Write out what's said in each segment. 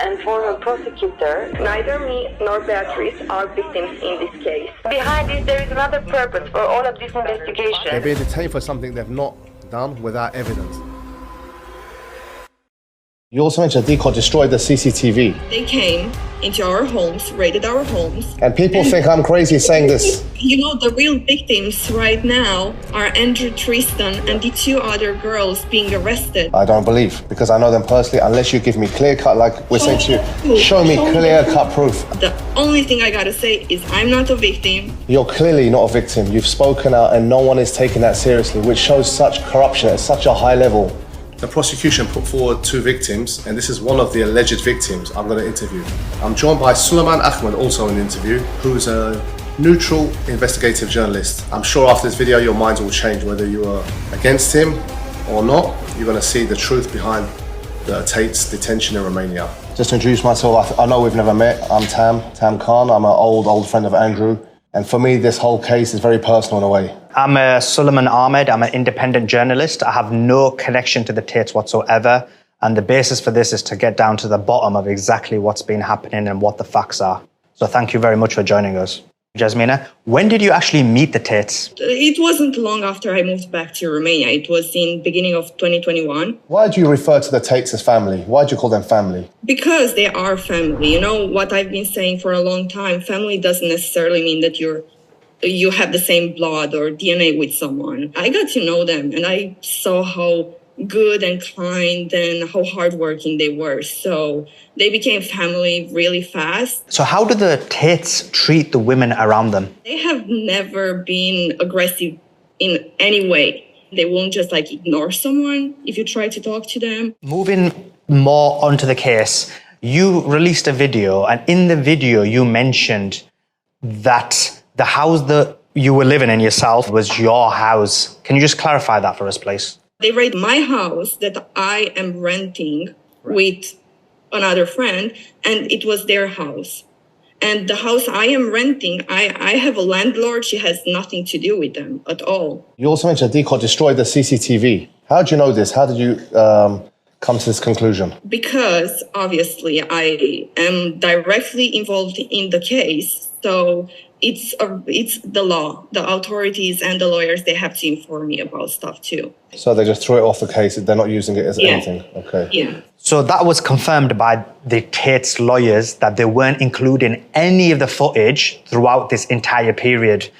and former prosecutor, neither me nor Beatrice are victims in this case. Behind this, there is another purpose for all of this investigation. They're being detained for something they've not done without evidence. You also mentioned Dicot destroyed the CCTV. They came into our homes, raided our homes. And people think I'm crazy saying this. You know, the real victims right now are Andrew Tristan and the two other girls being arrested. I don't believe, because I know them personally, unless you give me clear cut, like we're saying to you, show me clear cut proof. The only thing I gotta say is I'm not a victim. You're clearly not a victim. You've spoken out and no one is taking that seriously, which shows such corruption at such a high level. The prosecution put forward 2 victims, and this is one of the alleged victims I'm going to interview. I'm joined by Suleiman Ahmed, also in the interview, who's a neutral investigative journalist. I'm sure after this video your minds will change whether you are against him or not. You're going to see the truth behind the Tate's detention in Romania. Just to introduce myself, I know we've never met. I'm Tam Khan. I'm an old friend of Andrew. And for me, this whole case is very personal in a way. I'm Suleiman Ahmed. I'm an independent journalist. I have no connection to the Tates whatsoever. And the basis for this is to get down to the bottom of exactly what's been happening and what the facts are. So thank you very much for joining us. Jasmina, when did you actually meet the Tates? It wasn't long after I moved back to Romania. It was in beginning of 2021. Why do you refer to the Tates as family? Why do you call them family? Because they are family. You know, what I've been saying for a long time, family doesn't necessarily mean that you have the same blood or DNA with someone. I got to know them and I saw how good and kind and how hardworking they were. So they became family really fast. So how do the Tates treat the women around them? They have never been aggressive in any way. They won't just like ignore someone if you try to talk to them. Moving more onto the case, you released a video, and in the video you mentioned that the house that you were living in yourself was your house. Can you just clarify that for us, please? They raided my house that I am renting with another friend, and it was their house. And the house I am renting, I have a landlord. She has nothing to do with them at all. You also mentioned Dicot destroyed the CCTV. How did you know this? How did you come to this conclusion? Because obviously I am directly involved in the case. So it's the law. The authorities and the lawyers, they have to inform me about stuff too. So they just threw it off the case. They're not using it as anything. Okay. Yeah. So that was confirmed by the Tates lawyers that they weren't including any of the footage throughout this entire period.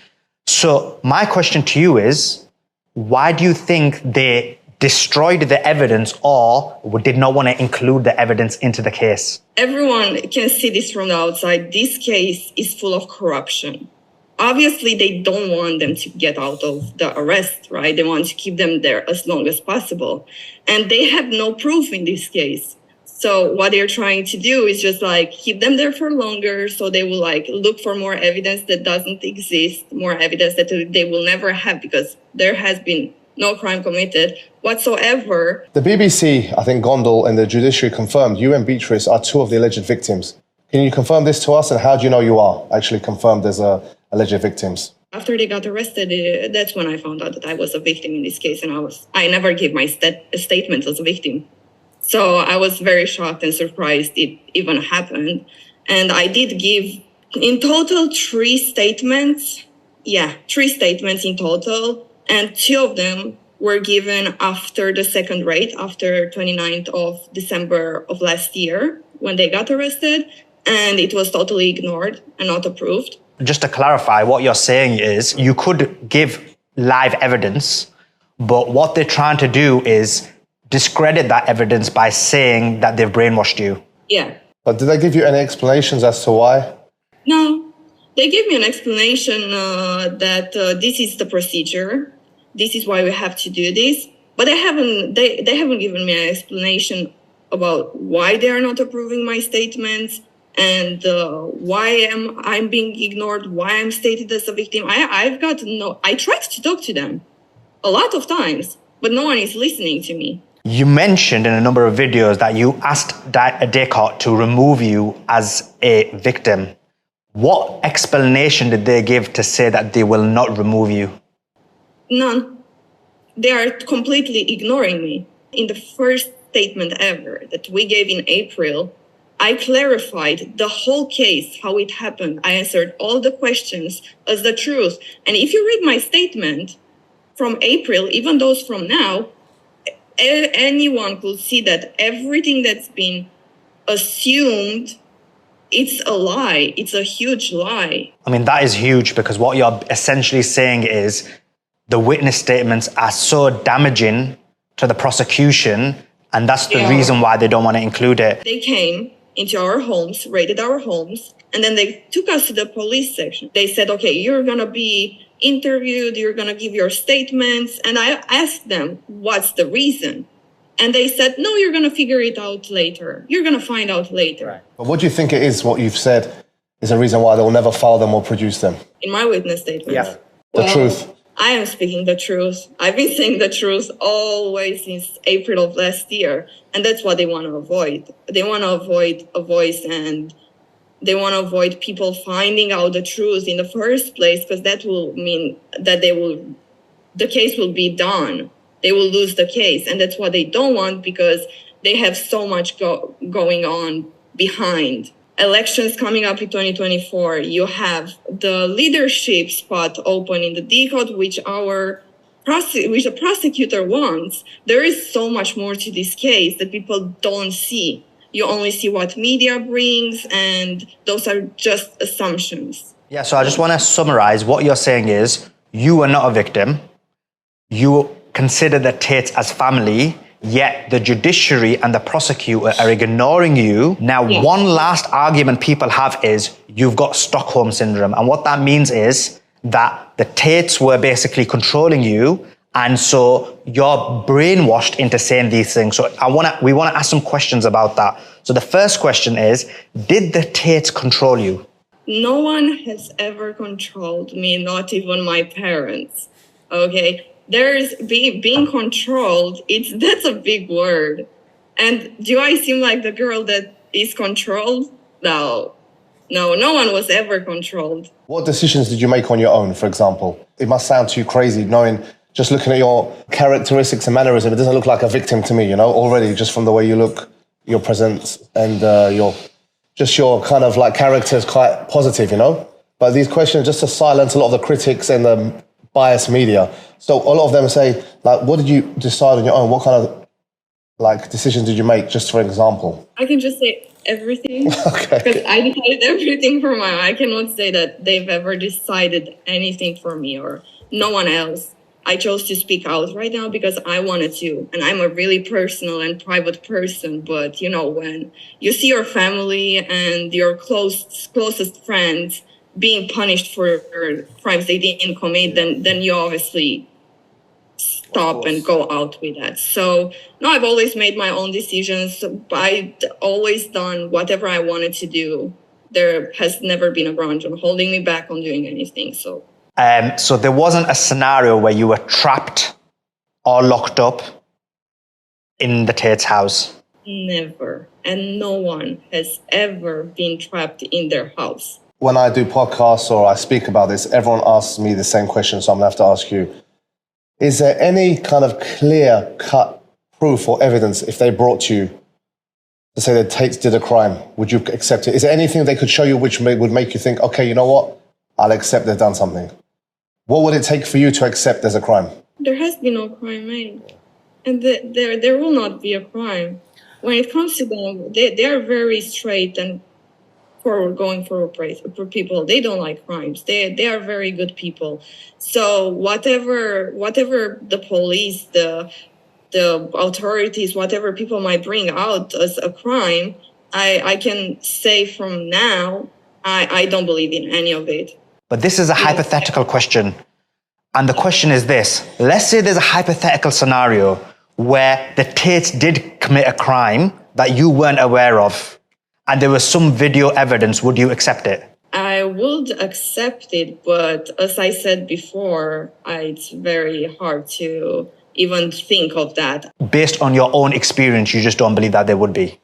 So my question to you is, why do you think they destroyed the evidence or did not want to include the evidence into the case? Everyone can see this from the outside. This case is full of corruption. Obviously, they don't want them to get out of the arrest, right? They want to keep them there as long as possible. And they have no proof in this case. So what they're trying to do is just like keep them there for longer. So they will like look for more evidence that doesn't exist, more evidence that they will never have because there has been no crime committed whatsoever. The BBC, I think Gondal and the judiciary confirmed you and Beatrice are 2 of the alleged victims. Can you confirm this to us, and how do you know you are actually confirmed as alleged victims? After they got arrested, that's when I found out that I was a victim in this case, and I never gave my statement as a victim. So I was very shocked and surprised it even happened. And I did give in total 3 statements. Yeah, 3 statements in total. And 2 of them were given after the second raid, after 29th of December of last year, when they got arrested. And it was totally ignored and not approved. Just to clarify, what you're saying is you could give live evidence, but what they're trying to do is discredit that evidence by saying that they've brainwashed you. Yeah. But did they give you any explanations as to why? No. They gave me an explanation that this is the procedure. This is why we have to do this. But they haven't given me an explanation about why they are not approving my statements and why I'm being ignored, why I'm stated as a victim. I tried to talk to them a lot of times, but no one is listening to me. You mentioned in a number of videos that you asked Dicot to remove you as a victim. What explanation did they give to say that they will not remove you? None. They are completely ignoring me. In the first statement ever that we gave in April, I clarified the whole case, how it happened. I answered all the questions as the truth. And if you read my statement from April, even those from now, anyone could see that everything that's been assumed, it's a lie. It's a huge lie. I mean, that is huge, because what you're essentially saying is the witness statements are so damaging to the prosecution, and that's the reason why they don't want to include it. They came into our homes, raided our homes, and then they took us to the police section. They said, okay, you're going to be interviewed, you're going to give your statements. And I asked them, what's the reason? And they said, no, you're going to figure it out later. You're going to find out later. Right. But what do you think it is, what you've said, is a reason why they'll never file them or produce them? In my witness statement. Yeah. The truth. I am speaking the truth. I've been saying the truth always since April of last year. And that's what they want to avoid. They want to avoid a voice, and they want to avoid people finding out the truth in the first place, because that will mean that the case will be done. They will lose the case. And that's what they don't want, because they have so much going on behind. Elections coming up in 2024, you have the leadership spot open in the DCOT, which the prosecutor wants. There is so much more to this case that people don't see. You only see what media brings, and those are just assumptions. Yeah, so I just want to summarize. What you're saying is you are not a victim. You consider the Tates as family, yet the judiciary and the prosecutor are ignoring you. Now, one last argument people have is you've got Stockholm syndrome. And what that means is that the Tates were basically controlling you, and so you're brainwashed into saying these things. So we want to ask some questions about that. So the first question is, did the Tates control you? No one has ever controlled me, not even my parents. Okay? There's being controlled. That's a big word. And do I seem like the girl that is controlled? No, no one was ever controlled. What decisions did you make on your own, for example? It must sound too crazy knowing, just looking at your characteristics and mannerism, it doesn't look like a victim to me, already, just from the way you look, your presence, and your kind of like character is quite positive, But these questions just to silence a lot of the critics and the biased media. So a lot of them say, like, what did you decide on your own? What kind of decisions did you make, just for example? I can just say everything. Okay. Because I decided everything for my own. I cannot say that they've ever decided anything for me or no one else. I chose to speak out right now because I wanted to. And I'm a really personal and private person. But, when you see your family and your closest friends being punished for crimes they didn't commit, then you obviously stop and go out with that. So, no, I've always made my own decisions. I've always done whatever I wanted to do. There has never been a ground on holding me back on doing anything. So there wasn't a scenario where you were trapped or locked up in the Tate's house? Never. And no one has ever been trapped in their house. When I do podcasts or I speak about this, everyone asks me the same question, so I'm going to have to ask you. Is there any kind of clear-cut proof or evidence if they brought you to say that Tates did a crime? Would you accept it? Is there anything they could show you which would make you think, okay, you know what? I'll accept they've done something. What would it take for you to accept there's a crime? There has been no crime made. And there will not be a crime. When it comes to them, they are very straight and going for people. They don't like crimes. They are very good people. So whatever the police, the authorities, whatever people might bring out as a crime, I can say from now, I don't believe in any of it. But this is a hypothetical question. And the question is this. Let's say there's a hypothetical scenario where the Tates did commit a crime that you weren't aware of, and there was some video evidence. Would you accept it? I would accept it, but as I said before, it's very hard to even think of that. Based on your own experience, you just don't believe that there would be?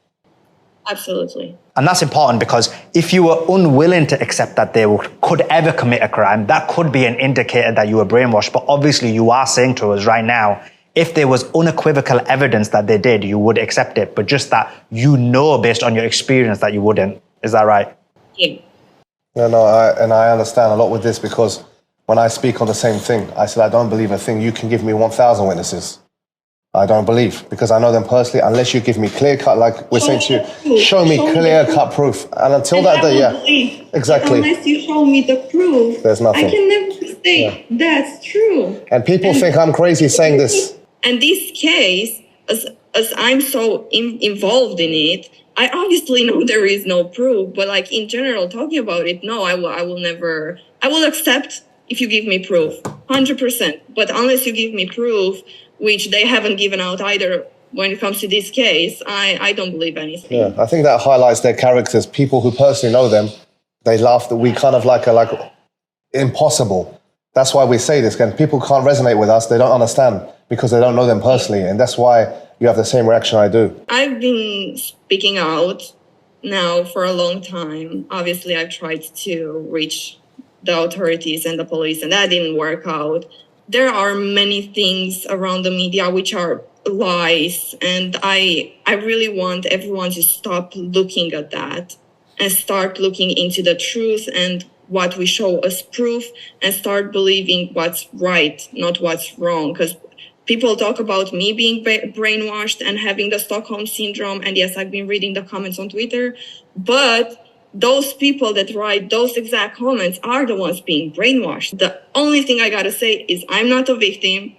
Absolutely. And that's important, because if you were unwilling to accept that they could ever commit a crime, that could be an indicator that you were brainwashed. But obviously you are saying to us right now, if there was unequivocal evidence that they did, you would accept it, but just that you know based on your experience that you wouldn't. Is that right? Yeah. No, I understand a lot with this because when I speak on the same thing, I said, I don't believe a thing. You can give me 1,000 witnesses. I don't believe because I know them personally. Unless you give me clear cut, like we're saying to you, show me clear cut proof. And until that day, yeah, exactly. Unless you show me the proof, there's nothing. I can never say that's true. And people think I'm crazy saying this. And this case, as I'm so involved in it, I obviously know there is no proof. But like in general, talking about it, no, I will never. I will accept if you give me proof, 100%. But unless you give me proof, which they haven't given out either when it comes to this case, I don't believe anything. Yeah, I think that highlights their characters. People who personally know them, they laugh that we kind of like impossible. That's why we say this. Again, people can't resonate with us. They don't understand because they don't know them personally. And that's why you have the same reaction I do. I've been speaking out now for a long time. Obviously, I've tried to reach the authorities and the police, and that didn't work out. There are many things around the media which are lies, and I really want everyone to stop looking at that and start looking into the truth and what we show as proof and start believing what's right, not what's wrong. Because people talk about me being brainwashed and having the Stockholm syndrome, and yes, I've been reading the comments on Twitter, but those people that write those exact comments are the ones being brainwashed. The only thing I gotta say is I'm not a victim.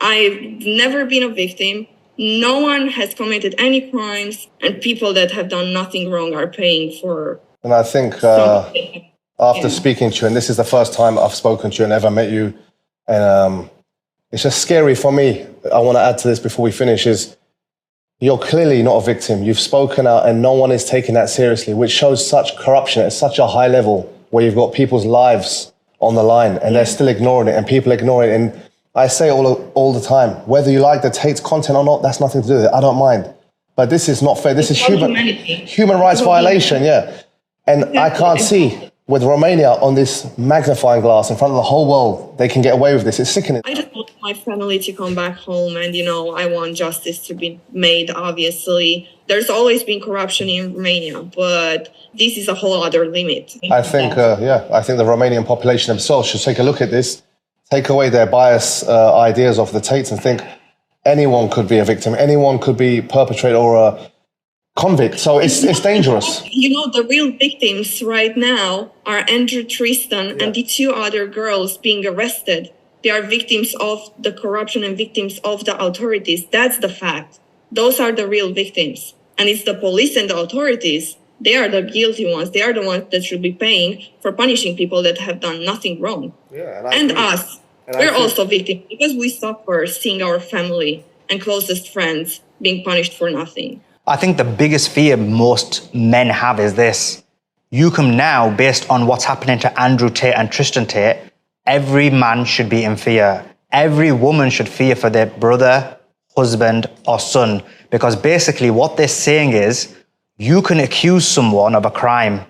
I've never been a victim. No one has committed any crimes, and people that have done nothing wrong are paying for. And I think after speaking to you, and this is the first time I've spoken to you and ever met you, and it's just scary for me. I want to add to this before we finish is, you're clearly not a victim. You've spoken out and no one is taking that seriously, which shows such corruption at such a high level where you've got people's lives on the line and they're still ignoring it and people ignore it. And I say all the time, whether you like the Tate's content or not, that's nothing to do with it. I don't mind. But this is not fair. This is human rights violation, yeah. And I can't see with Romania on this magnifying glass in front of the whole world, they can get away with this. It's sickening. I just want my family to come back home and, I want justice to be made, obviously. There's always been corruption in Romania, but this is a whole other limit. I think the Romanian population themselves should take a look at this, take away their biased ideas of the Tates and think anyone could be a victim, anyone could be perpetrator or a convict. So it's dangerous. The real victims right now are Andrew Tristan and the two other girls being arrested. They are victims of the corruption and victims of the authorities. That's the fact. Those are the real victims. And it's the police and the authorities. They are the guilty ones. They are the ones that should be paying for punishing people that have done nothing wrong. Yeah, and us. We're also victims because we suffer seeing our family and closest friends being punished for nothing. I think the biggest fear most men have is this. You come now, based on what's happening to Andrew Tate and Tristan Tate, every man should be in fear. Every woman should fear for their brother, husband, or son. Because basically what they're saying is, you can accuse someone of a crime.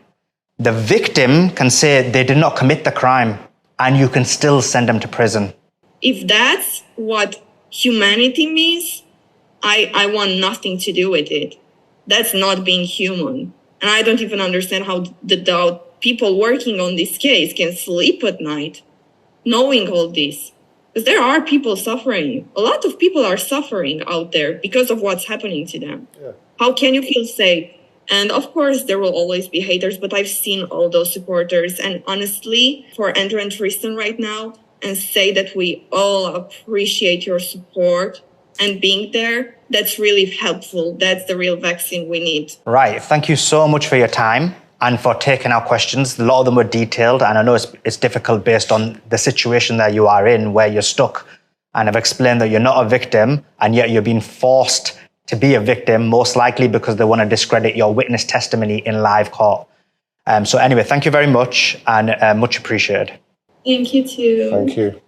The victim can say they did not commit the crime, and you can still send them to prison. If that's what humanity means, I want nothing to do with it. That's not being human. And I don't even understand how the people working on this case can sleep at night knowing all this. Because there are people suffering. A lot of people are suffering out there because of what's happening to them. Yeah. How can you feel safe? And of course, there will always be haters, but I've seen all those supporters. And honestly, for Andrew and Tristan right now, and say that we all appreciate your support and being there, that's really helpful. That's the real vaccine we need. Right. Thank you so much for your time and for taking our questions. A lot of them were detailed, and I know it's difficult based on the situation that you are in, where you're stuck. And I've explained that you're not a victim, and yet you're being forced to be a victim, most likely because they want to discredit your witness testimony in live court. So anyway, thank you very much, and much appreciated. Thank you too. Thank you.